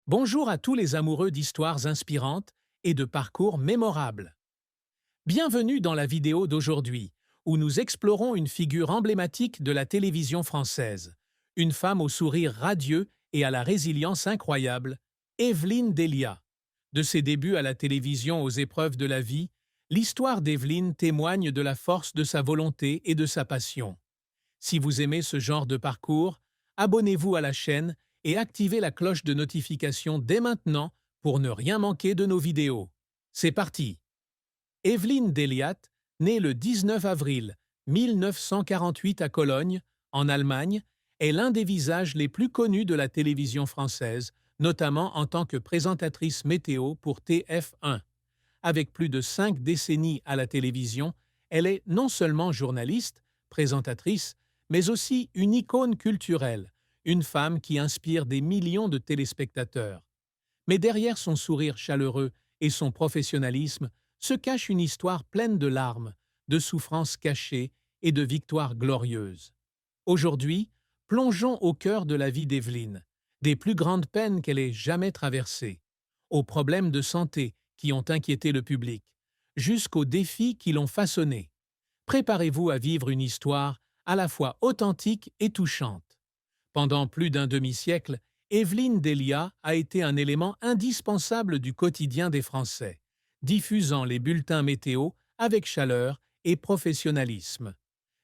Bonjour à tous les amoureux d'histoires inspirantes et de parcours mémorables. Bienvenue dans la vidéo d'aujourd'hui, où nous explorons une figure emblématique de la télévision française, une femme au sourire radieux et à la résilience incroyable, Evelyne Delia. De ses débuts à la télévision aux épreuves de la vie, l'histoire d'Evelyne témoigne de la force de sa volonté et de sa passion. Si vous aimez ce genre de parcours, abonnez-vous à la chaîne et activez la cloche de notification dès maintenant pour ne rien manquer de nos vidéos. C'est parti! Evelyne Deliat, née le 19 avril 1948 à Cologne, en Allemagne, est l'un des visages les plus connus de la télévision française, notamment en tant que présentatrice météo pour TF1. Avec plus de 5 décennies à la télévision, elle est non seulement journaliste, présentatrice, mais aussi une icône culturelle, une femme qui inspire des millions de téléspectateurs. Mais derrière son sourire chaleureux et son professionnalisme se cache une histoire pleine de larmes, de souffrances cachées et de victoires glorieuses. Aujourd'hui, plongeons au cœur de la vie d'Evelyne, des plus grandes peines qu'elle ait jamais traversées, aux problèmes de santé qui ont inquiété le public, jusqu'aux défis qui l'ont façonnée. Préparez-vous à vivre une histoire à la fois authentique et touchante. Pendant plus d'un demi-siècle, Evelyne Delia a été un élément indispensable du quotidien des Français, diffusant les bulletins météo avec chaleur et professionnalisme.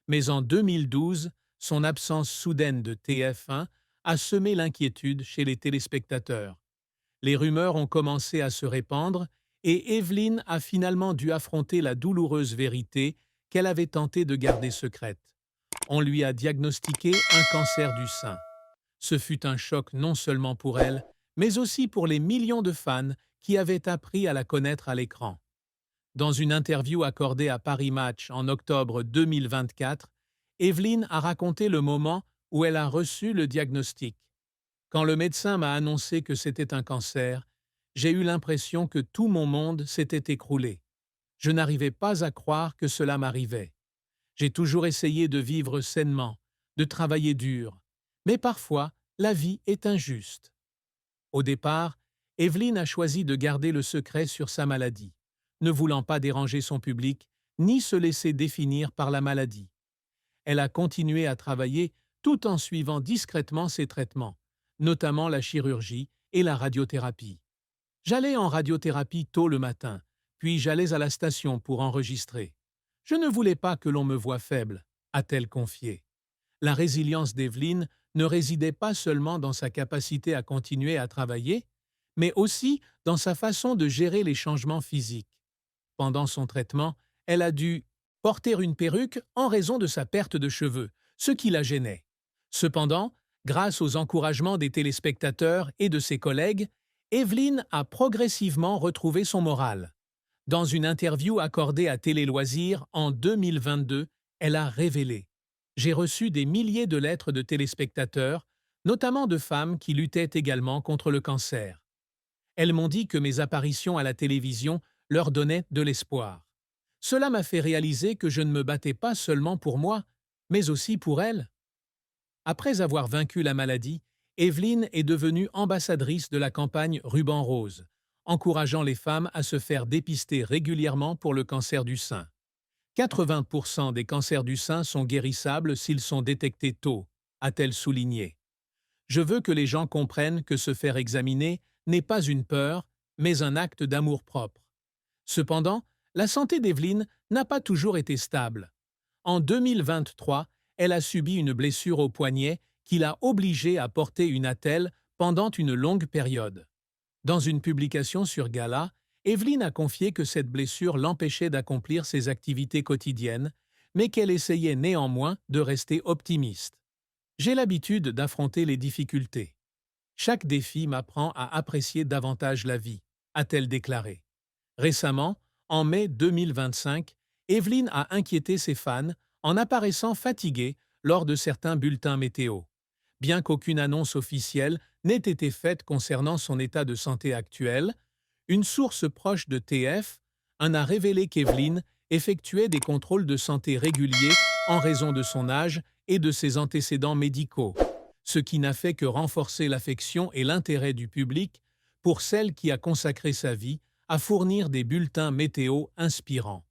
Mais en 2012, son absence soudaine de TF1 a semé l'inquiétude chez les téléspectateurs. Les rumeurs ont commencé à se répandre et Evelyne a finalement dû affronter la douloureuse vérité qu'elle avait tenté de garder secrète. On lui a diagnostiqué un cancer du sein. Ce fut un choc non seulement pour elle, mais aussi pour les millions de fans qui avaient appris à la connaître à l'écran. Dans une interview accordée à Paris Match en octobre 2024, Evelyne a raconté le moment où elle a reçu le diagnostic. Quand le médecin m'a annoncé que c'était un cancer, j'ai eu l'impression que tout mon monde s'était écroulé. Je n'arrivais pas à croire que cela m'arrivait. J'ai toujours essayé de vivre sainement, de travailler dur, mais parfois, la vie est injuste. Au départ, Evelyne a choisi de garder le secret sur sa maladie, ne voulant pas déranger son public ni se laisser définir par la maladie. Elle a continué à travailler tout en suivant discrètement ses traitements, notamment la chirurgie et la radiothérapie. J'allais en radiothérapie tôt le matin, puis j'allais à la station pour enregistrer. Je ne voulais pas que l'on me voie faible, a-t-elle confié. La résilience d'Evelyne ne résidait pas seulement dans sa capacité à continuer à travailler, mais aussi dans sa façon de gérer les changements physiques. Pendant son traitement, elle a dû porter une perruque en raison de sa perte de cheveux, ce qui la gênait. Cependant, grâce aux encouragements des téléspectateurs et de ses collègues, Evelyne a progressivement retrouvé son moral. Dans une interview accordée à Télé Loisirs en 2022, elle a révélé: j'ai reçu des milliers de lettres de téléspectateurs, notamment de femmes qui luttaient également contre le cancer. Elles m'ont dit que mes apparitions à la télévision leur donnaient de l'espoir. Cela m'a fait réaliser que je ne me battais pas seulement pour moi, mais aussi pour elles. Après avoir vaincu la maladie, Evelyne est devenue ambassadrice de la campagne Ruban Rose, encourageant les femmes à se faire dépister régulièrement pour le cancer du sein. 80% des cancers du sein sont guérissables s'ils sont détectés tôt, a-t-elle souligné. Je veux que les gens comprennent que se faire examiner n'est pas une peur, mais un acte d'amour-propre. Cependant, la santé d'Evelyne n'a pas toujours été stable. En 2023, elle a subi une blessure au poignet qui l'a obligée à porter une attelle pendant une longue période. Dans une publication sur Gala, Evelyne a confié que cette blessure l'empêchait d'accomplir ses activités quotidiennes, mais qu'elle essayait néanmoins de rester optimiste. J'ai l'habitude d'affronter les difficultés. Chaque défi m'apprend à apprécier davantage la vie, a-t-elle déclaré. Récemment, en mai 2025, Evelyne a inquiété ses fans en apparaissant fatiguée lors de certains bulletins météo. Bien qu'aucune annonce officielle n'ait été faite concernant son état de santé actuel, une source proche de TF en a révélé qu'Evelyne effectuait des contrôles de santé réguliers en raison de son âge et de ses antécédents médicaux, ce qui n'a fait que renforcer l'affection et l'intérêt du public pour celle qui a consacré sa vie à fournir des bulletins météo inspirants.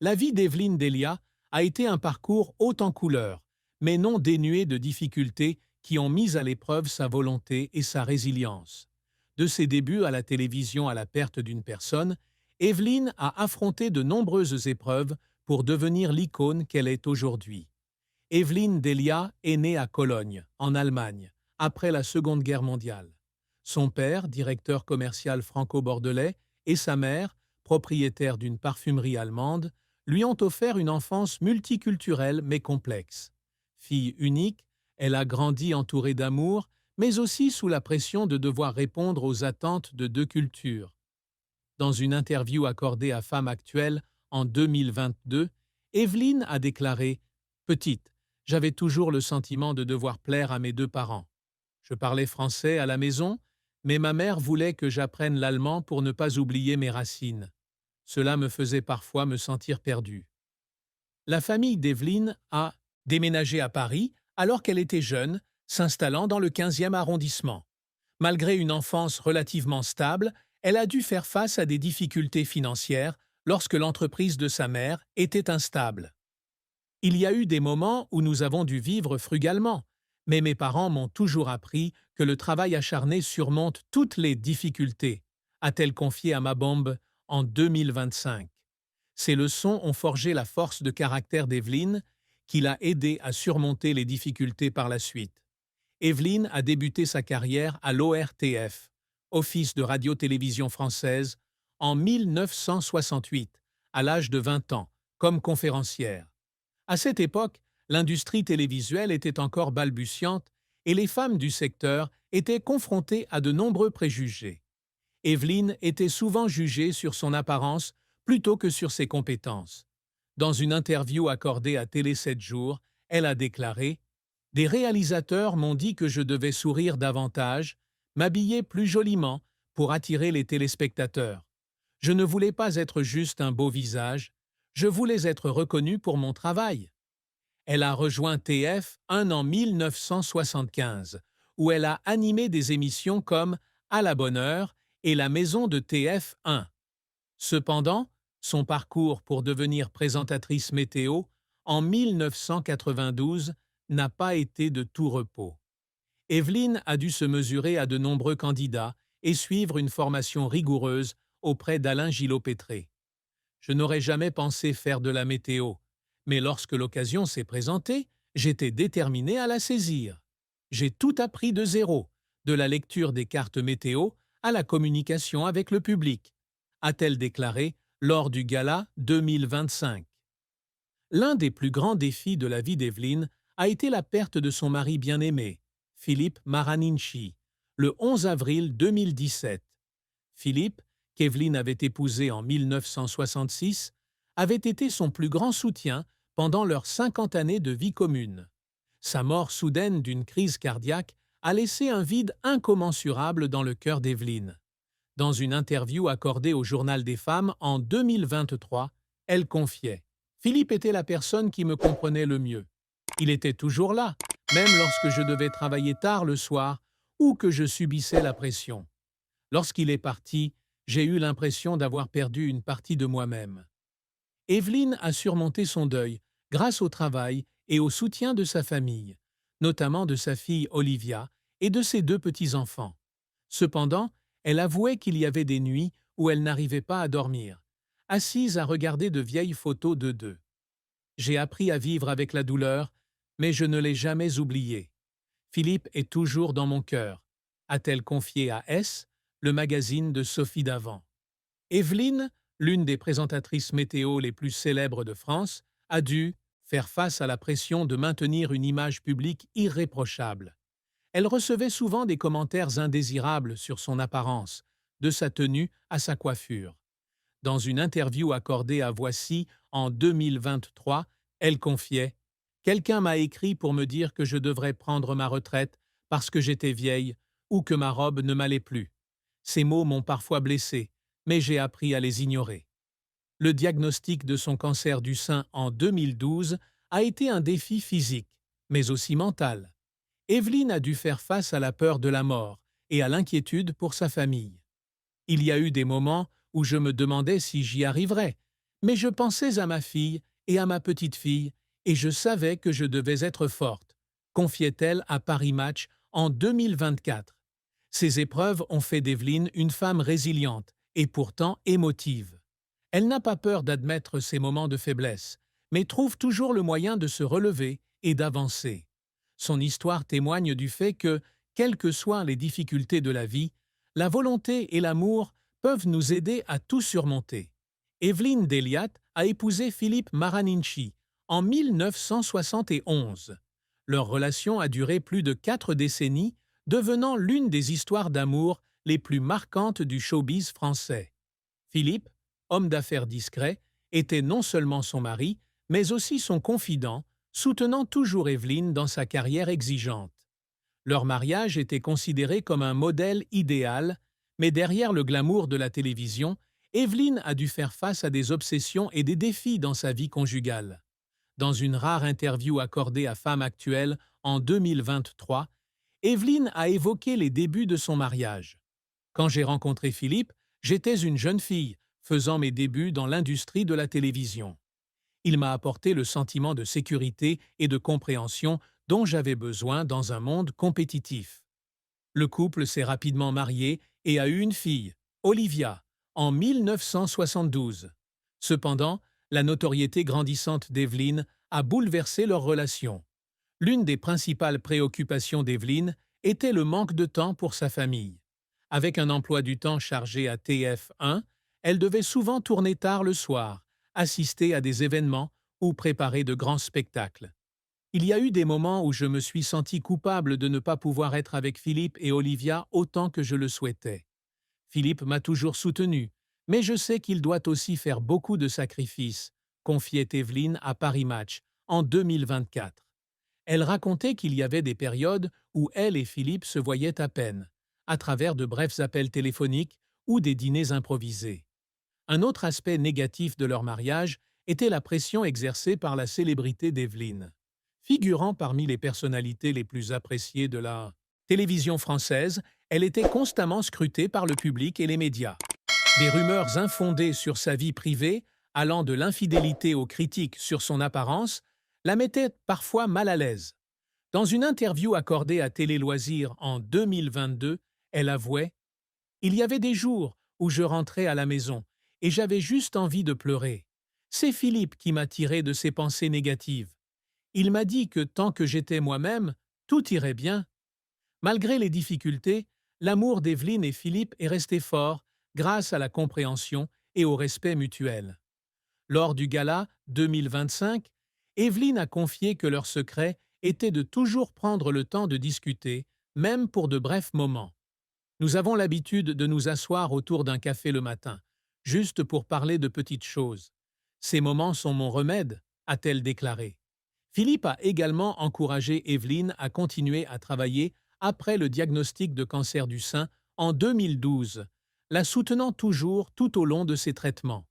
La vie d'Evelyne Delia a été un parcours haut en couleurs, mais non dénué de difficultés qui ont mis à l'épreuve sa volonté et sa résilience. De ses débuts à la télévision à la perte d'une personne, Evelyne a affronté de nombreuses épreuves pour devenir l'icône qu'elle est aujourd'hui. Evelyne Delia est née à Cologne, en Allemagne, après la Seconde Guerre mondiale. Son père, directeur commercial franco-bordelais, et sa mère, propriétaire d'une parfumerie allemande, lui ont offert une enfance multiculturelle mais complexe. Fille unique, elle a grandi entourée d'amour, mais aussi sous la pression de devoir répondre aux attentes de deux cultures. Dans une interview accordée à Femme Actuelle en 2022, Evelyne a déclaré « Petite, j'avais toujours le sentiment de devoir plaire à mes deux parents. Je parlais français à la maison, mais ma mère voulait que j'apprenne l'allemand pour ne pas oublier mes racines. Cela me faisait parfois me sentir perdue. » La famille d'Evelyne a déménagé à Paris alors qu'elle était jeune, s'installant dans le 15e arrondissement. Malgré une enfance relativement stable, elle a dû faire face à des difficultés financières lorsque l'entreprise de sa mère était instable. Il y a eu des moments où nous avons dû vivre frugalement, mais mes parents m'ont toujours appris que le travail acharné surmonte toutes les difficultés, a-t-elle confié à Ma Bombe en 2025. Ces leçons ont forgé la force de caractère d'Evelyne, qui l'a aidée à surmonter les difficultés par la suite. Evelyne a débuté sa carrière à l'ORTF, Office de radio-télévision française, en 1968, à l'âge de 20 ans, comme conférencière. À cette époque, l'industrie télévisuelle était encore balbutiante et les femmes du secteur étaient confrontées à de nombreux préjugés. Evelyne était souvent jugée sur son apparence plutôt que sur ses compétences. Dans une interview accordée à Télé 7 jours, elle a déclaré « Des réalisateurs m'ont dit que je devais sourire davantage, m'habiller plus joliment pour attirer les téléspectateurs. Je ne voulais pas être juste un beau visage, je voulais être reconnue pour mon travail. » Elle a rejoint TF en 1975, où elle a animé des émissions comme À la bonne heure et La maison de TF1. Cependant, son parcours pour devenir présentatrice météo en 1992 n'a pas été de tout repos. Evelyne a dû se mesurer à de nombreux candidats et suivre une formation rigoureuse auprès d'Alain Gillot-Pétré. Je n'aurais jamais pensé faire de la météo, mais lorsque l'occasion s'est présentée, j'étais déterminé à la saisir. J'ai tout appris de zéro, de la lecture des cartes météo à la communication avec le public, a-t-elle déclaré lors du gala 2025. L'un des plus grands défis de la vie d'Evelyne a été la perte de son mari bien-aimé, Philippe Maraninchi, le 11 avril 2017. Philippe, qu'Evelyne avait épousé en 1966, avait été son plus grand soutien pendant leurs 50 années de vie commune. Sa mort soudaine d'une crise cardiaque a laissé un vide incommensurable dans le cœur d'Evelyne. Dans une interview accordée au Journal des femmes en 2023, elle confiait « Philippe était la personne qui me comprenait le mieux. Il était toujours là, même lorsque je devais travailler tard le soir ou que je subissais la pression. Lorsqu'il est parti, j'ai eu l'impression d'avoir perdu une partie de moi-même. » Evelyne a surmonté son deuil grâce au travail et au soutien de sa famille, notamment de sa fille Olivia et de ses deux petits-enfants. Cependant, elle avouait qu'il y avait des nuits où elle n'arrivait pas à dormir, assise à regarder de vieilles photos d'eux deux. « J'ai appris à vivre avec la douleur, mais je ne l'ai jamais oubliée. Philippe est toujours dans mon cœur », a-t-elle confié à S, le magazine de Sophie Davant. Evelyne, l'une des présentatrices météo les plus célèbres de France, a dû faire face à la pression de maintenir une image publique irréprochable. Elle recevait souvent des commentaires indésirables sur son apparence, de sa tenue à sa coiffure. Dans une interview accordée à Voici en 2023, elle confiait « Quelqu'un m'a écrit pour me dire que je devrais prendre ma retraite parce que j'étais vieille ou que ma robe ne m'allait plus. Ces mots m'ont parfois blessée, mais j'ai appris à les ignorer. » Le diagnostic de son cancer du sein en 2012 a été un défi physique, mais aussi mental. Evelyne a dû faire face à la peur de la mort et à l'inquiétude pour sa famille. Il y a eu des moments où je me demandais si j'y arriverais, mais je pensais à ma fille et à ma petite-fille, et je savais que je devais être forte, confiait-elle à Paris Match en 2024. Ces épreuves ont fait d'Evelyne une femme résiliente et pourtant émotive. Elle n'a pas peur d'admettre ses moments de faiblesse, mais trouve toujours le moyen de se relever et d'avancer. Son histoire témoigne du fait que, quelles que soient les difficultés de la vie, la volonté et l'amour peuvent nous aider à tout surmonter. Evelyne Delia a épousé Philippe Maraninchi en 1971. Leur relation a duré plus de 4 décennies, devenant l'une des histoires d'amour les plus marquantes du showbiz français. Philippe, homme d'affaires discret, était non seulement son mari, mais aussi son confident, soutenant toujours Evelyne dans sa carrière exigeante. Leur mariage était considéré comme un modèle idéal, mais derrière le glamour de la télévision, Evelyne a dû faire face à des obsessions et des défis dans sa vie conjugale. Dans une rare interview accordée à Femme Actuelle en 2023, Evelyne a évoqué les débuts de son mariage. Quand j'ai rencontré Philippe, j'étais une jeune fille, faisant mes débuts dans l'industrie de la télévision. Il m'a apporté le sentiment de sécurité et de compréhension dont j'avais besoin dans un monde compétitif. Le couple s'est rapidement marié et a eu une fille, Olivia, en 1972. Cependant, la notoriété grandissante d'Evelyne a bouleversé leur relation. L'une des principales préoccupations d'Evelyne était le manque de temps pour sa famille. Avec un emploi du temps chargé à TF1, elle devait souvent tourner tard le soir, assister à des événements ou préparer de grands spectacles. Il y a eu des moments où je me suis senti coupable de ne pas pouvoir être avec Philippe et Olivia autant que je le souhaitais. Philippe m'a toujours soutenu, mais je sais qu'il doit aussi faire beaucoup de sacrifices, confiait Evelyne à Paris Match en 2024. Elle racontait qu'il y avait des périodes où elle et Philippe se voyaient à peine, à travers de brefs appels téléphoniques ou des dîners improvisés. Un autre aspect négatif de leur mariage était la pression exercée par la célébrité d'Evelyne. Figurant parmi les personnalités les plus appréciées de la télévision française, elle était constamment scrutée par le public et les médias. Des rumeurs infondées sur sa vie privée, allant de l'infidélité aux critiques sur son apparence, la mettaient parfois mal à l'aise. Dans une interview accordée à Télé Loisirs en 2022, elle avouait « Il y avait des jours où je rentrais à la maison et j'avais juste envie de pleurer. C'est Philippe qui m'a tiré de ces pensées négatives. Il m'a dit que tant que j'étais moi-même, tout irait bien. » Malgré les difficultés, l'amour d'Evelyne et Philippe est resté fort grâce à la compréhension et au respect mutuel. Lors du gala 2025, Evelyne a confié que leur secret était de toujours prendre le temps de discuter, même pour de brefs moments. Nous avons l'habitude de nous asseoir autour d'un café le matin, juste pour parler de petites choses. Ces moments sont mon remède, a-t-elle déclaré. Philippe a également encouragé Evelyne à continuer à travailler après le diagnostic de cancer du sein en 2012, la soutenant toujours tout au long de ses traitements.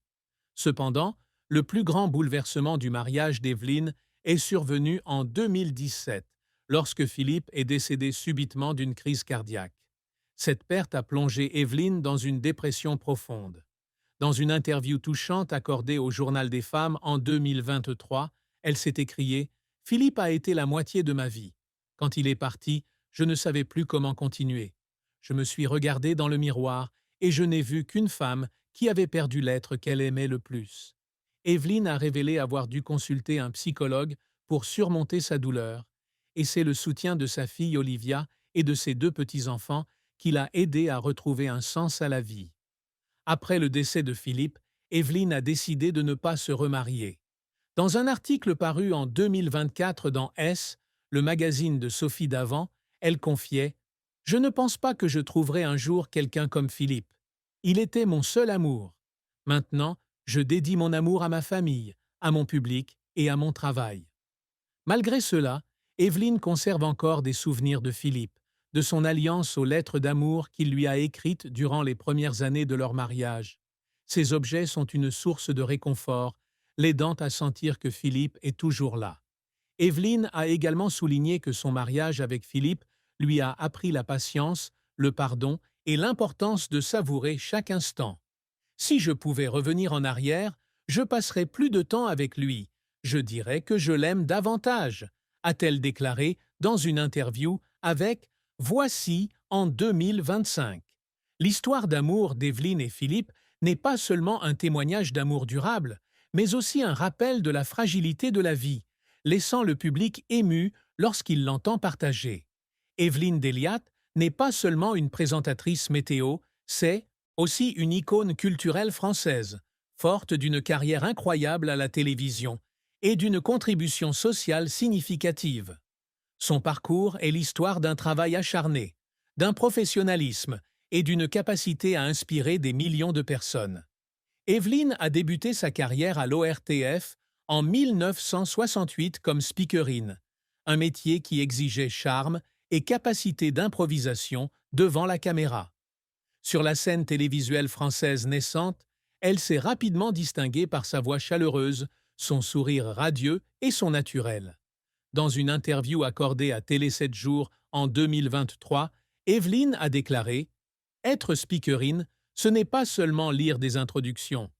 Cependant, le plus grand bouleversement du mariage d'Evelyne est survenu en 2017, lorsque Philippe est décédé subitement d'une crise cardiaque. Cette perte a plongé Evelyne dans une dépression profonde. Dans une interview touchante accordée au Journal des femmes en 2023, elle s'est écriée « Philippe a été la moitié de ma vie. Quand il est parti, je ne savais plus comment continuer. Je me suis regardée dans le miroir et je n'ai vu qu'une femme qui avait perdu l'être qu'elle aimait le plus. » Evelyne a révélé avoir dû consulter un psychologue pour surmonter sa douleur, et c'est le soutien de sa fille Olivia et de ses 2 petits-enfants qui l'a aidée à retrouver un sens à la vie. Après le décès de Philippe, Evelyne a décidé de ne pas se remarier. Dans un article paru en 2024 dans S, le magazine de Sophie Davant, elle confiait « Je ne pense pas que je trouverai un jour quelqu'un comme Philippe. Il était mon seul amour. Maintenant, je dédie mon amour à ma famille, à mon public et à mon travail. » Malgré cela, Evelyne conserve encore des souvenirs de Philippe, de son alliance aux lettres d'amour qu'il lui a écrites durant les premières années de leur mariage. Ces objets sont une source de réconfort, l'aidant à sentir que Philippe est toujours là. Evelyne a également souligné que son mariage avec Philippe lui a appris la patience, le pardon et l'importance de savourer chaque instant. Si je pouvais revenir en arrière, je passerais plus de temps avec lui. Je dirais que je l'aime davantage, a-t-elle déclaré dans une interview avec Voici en 2025. L'histoire d'amour d'Evelyne et Philippe n'est pas seulement un témoignage d'amour durable, mais aussi un rappel de la fragilité de la vie, laissant le public ému lorsqu'il l'entend partager. Evelyne Delia n'est pas seulement une présentatrice météo, c'est aussi une icône culturelle française, forte d'une carrière incroyable à la télévision et d'une contribution sociale significative. Son parcours est l'histoire d'un travail acharné, d'un professionnalisme et d'une capacité à inspirer des millions de personnes. Evelyne a débuté sa carrière à l'ORTF en 1968 comme speakerine, un métier qui exigeait charme et capacité d'improvisation devant la caméra. Sur la scène télévisuelle française naissante, elle s'est rapidement distinguée par sa voix chaleureuse, son sourire radieux et son naturel. Dans une interview accordée à Télé 7 jours en 2023, Evelyne a déclaré « Être speakerine, ce n'est pas seulement lire des introductions.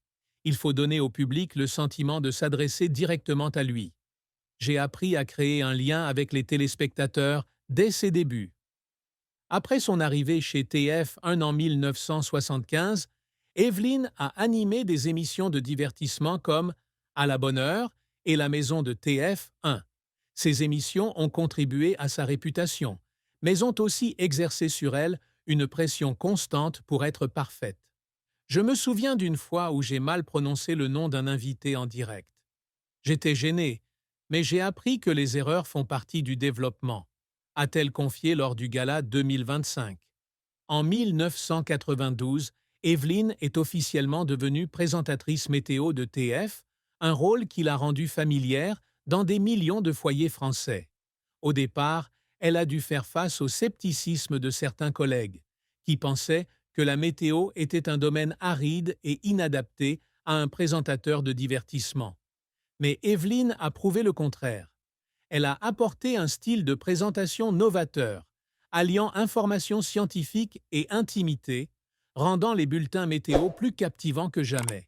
Il faut donner au public le sentiment de s'adresser directement à lui. J'ai appris à créer un lien avec les téléspectateurs dès ses débuts. » Après son arrivée chez TF1 en 1975, Evelyne a animé des émissions de divertissement comme À la bonne heure et La maison de TF1. Ces émissions ont contribué à sa réputation, mais ont aussi exercé sur elle une pression constante pour être parfaite. Je me souviens d'une fois où j'ai mal prononcé le nom d'un invité en direct. J'étais gênée, mais j'ai appris que les erreurs font partie du développement, a-t-elle confié lors du gala 2025. En 1992, Evelyne est officiellement devenue présentatrice météo de TF, un rôle qui l'a rendue familière dans des millions de foyers français. Au départ, elle a dû faire face au scepticisme de certains collègues, qui pensaient que la météo était un domaine aride et inadapté à un présentateur de divertissement. Mais Evelyne a prouvé le contraire. Elle a apporté un style de présentation novateur, alliant information scientifique et intimité, rendant les bulletins météo plus captivants que jamais.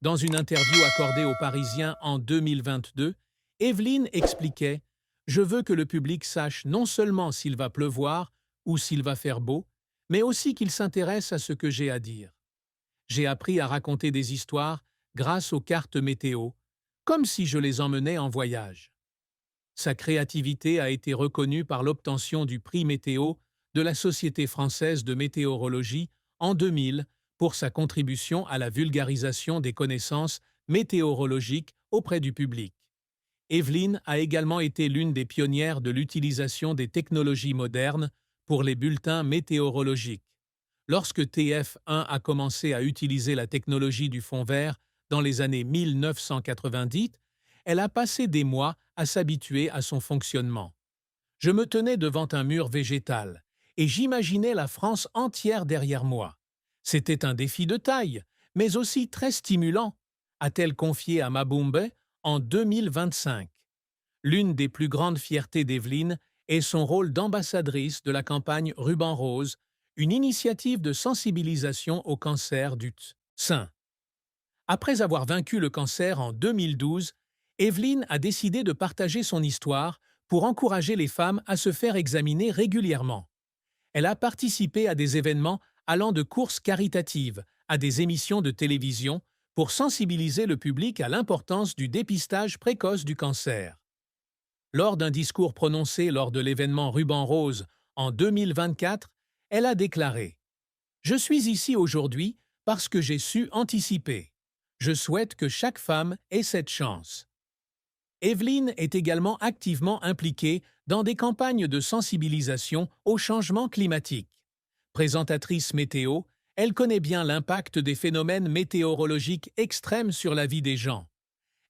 Dans une interview accordée aux Parisiens en 2022, Evelyne expliquait « Je veux que le public sache non seulement s'il va pleuvoir ou s'il va faire beau, mais aussi qu'il s'intéresse à ce que j'ai à dire. J'ai appris à raconter des histoires grâce aux cartes météo, comme si je les emmenais en voyage. » Sa créativité a été reconnue par l'obtention du prix Météo de la Société française de météorologie en 2000 pour sa contribution à la vulgarisation des connaissances météorologiques auprès du public. Evelyne a également été l'une des pionnières de l'utilisation des technologies modernes pour les bulletins météorologiques. Lorsque TF1 a commencé à utiliser la technologie du fond vert dans les années 1990, elle a passé des mois à s'habituer à son fonctionnement. Je me tenais devant un mur végétal et j'imaginais la France entière derrière moi. C'était un défi de taille, mais aussi très stimulant, a-t-elle confié à Mabumbe en 2025. L'une des plus grandes fiertés d'Evelyne est son rôle d'ambassadrice de la campagne Ruban Rose, une initiative de sensibilisation au cancer du sein. Après avoir vaincu le cancer en 2012, Evelyne a décidé de partager son histoire pour encourager les femmes à se faire examiner régulièrement. Elle a participé à des événements allant de courses caritatives à des émissions de télévision pour sensibiliser le public à l'importance du dépistage précoce du cancer. Lors d'un discours prononcé lors de l'événement Ruban Rose en 2024, elle a déclaré « Je suis ici aujourd'hui parce que j'ai su anticiper. Je souhaite que chaque femme ait cette chance. » Evelyne est également activement impliquée dans des campagnes de sensibilisation au changement climatique. Présentatrice météo, elle connaît bien l'impact des phénomènes météorologiques extrêmes sur la vie des gens.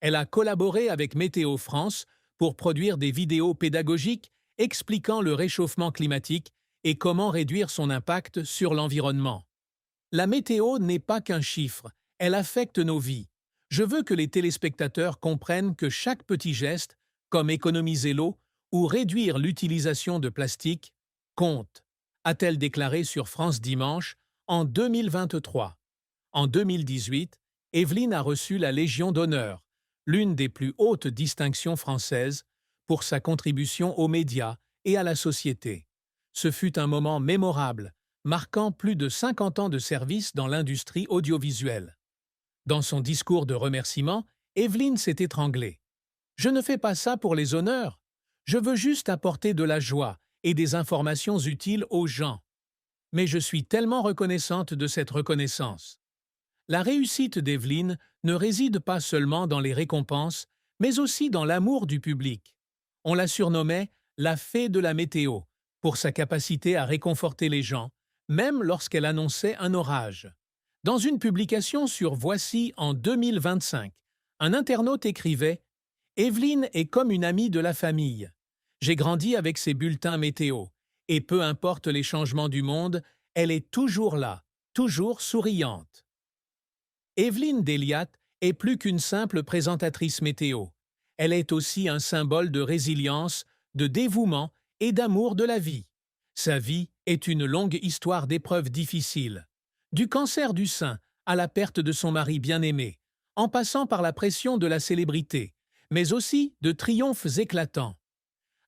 Elle a collaboré avec Météo France pour produire des vidéos pédagogiques expliquant le réchauffement climatique et comment réduire son impact sur l'environnement. La météo n'est pas qu'un chiffre, elle affecte nos vies. Je veux que les téléspectateurs comprennent que chaque petit geste, comme économiser l'eau ou réduire l'utilisation de plastique, compte, a-t-elle déclaré sur France Dimanche en 2023. En 2018, Evelyne a reçu la Légion d'honneur, l'une des plus hautes distinctions françaises, pour sa contribution aux médias et à la société. Ce fut un moment mémorable, marquant plus de 50 ans de service dans l'industrie audiovisuelle. Dans son discours de remerciement, Evelyne s'est étranglée. « Je ne fais pas ça pour les honneurs. Je veux juste apporter de la joie et des informations utiles aux gens. Mais je suis tellement reconnaissante de cette reconnaissance. » La réussite d'Evelyne ne réside pas seulement dans les récompenses, mais aussi dans l'amour du public. On la surnommait la fée de la météo pour sa capacité à réconforter les gens, même lorsqu'elle annonçait un orage. Dans une publication sur Voici en 2025, un internaute écrivait « Evelyne est comme une amie de la famille. J'ai grandi avec ses bulletins météo, et peu importe les changements du monde, elle est toujours là, toujours souriante. » Evelyne Delia est plus qu'une simple présentatrice météo. Elle est aussi un symbole de résilience, de dévouement et d'amour de la vie. Sa vie est une longue histoire d'épreuves difficiles. Du cancer du sein à la perte de son mari bien-aimé, en passant par la pression de la célébrité, mais aussi de triomphes éclatants.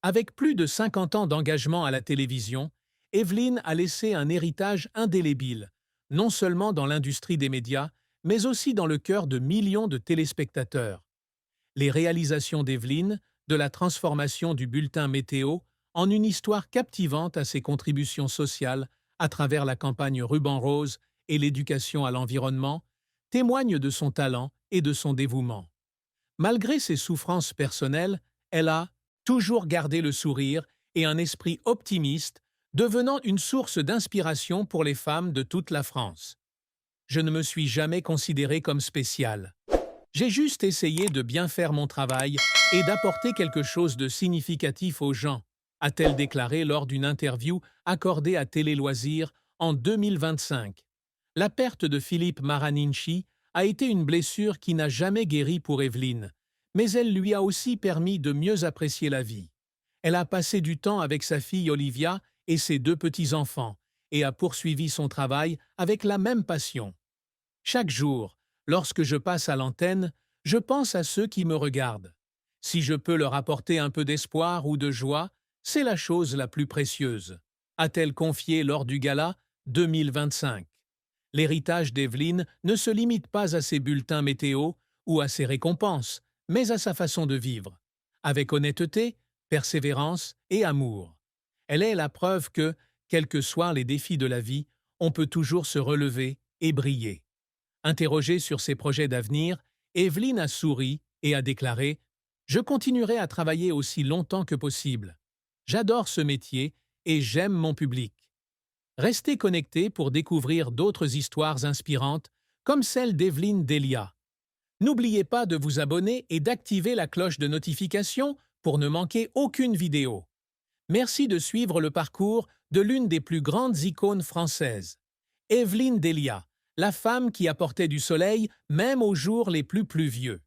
Avec plus de 50 ans d'engagement à la télévision, Evelyne a laissé un héritage indélébile, non seulement dans l'industrie des médias, mais aussi dans le cœur de millions de téléspectateurs. Les réalisations d'Evelyne, de la transformation du bulletin météo en une histoire captivante à ses contributions sociales à travers la campagne Ruban Rose et l'éducation à l'environnement, témoignent de son talent et de son dévouement. Malgré ses souffrances personnelles, elle a toujours gardé le sourire et un esprit optimiste, devenant une source d'inspiration pour les femmes de toute la France. Je ne me suis jamais considérée comme spéciale. J'ai juste essayé de bien faire mon travail et d'apporter quelque chose de significatif aux gens, a-t-elle déclaré lors d'une interview accordée à Télé Loisirs en 2025. La perte de Philippe Maraninchi a été une blessure qui n'a jamais guéri pour Evelyne, mais elle lui a aussi permis de mieux apprécier la vie. Elle a passé du temps avec sa fille Olivia et ses 2 petits-enfants et a poursuivi son travail avec la même passion. Chaque jour, lorsque je passe à l'antenne, je pense à ceux qui me regardent. Si je peux leur apporter un peu d'espoir ou de joie, c'est la chose la plus précieuse, a-t-elle confié lors du gala 2025. L'héritage d'Evelyne ne se limite pas à ses bulletins météo ou à ses récompenses, mais à sa façon de vivre, avec honnêteté, persévérance et amour. Elle est la preuve que, quels que soient les défis de la vie, on peut toujours se relever et briller. Interrogée sur ses projets d'avenir, Evelyne a souri et a déclaré « Je continuerai à travailler aussi longtemps que possible. J'adore ce métier et j'aime mon public. » Restez connectés pour découvrir d'autres histoires inspirantes comme celle d'Evelyne Delia. N'oubliez pas de vous abonner et d'activer la cloche de notification pour ne manquer aucune vidéo. Merci de suivre le parcours de l'une des plus grandes icônes françaises, Evelyne Delia, la femme qui apportait du soleil même aux jours les plus pluvieux.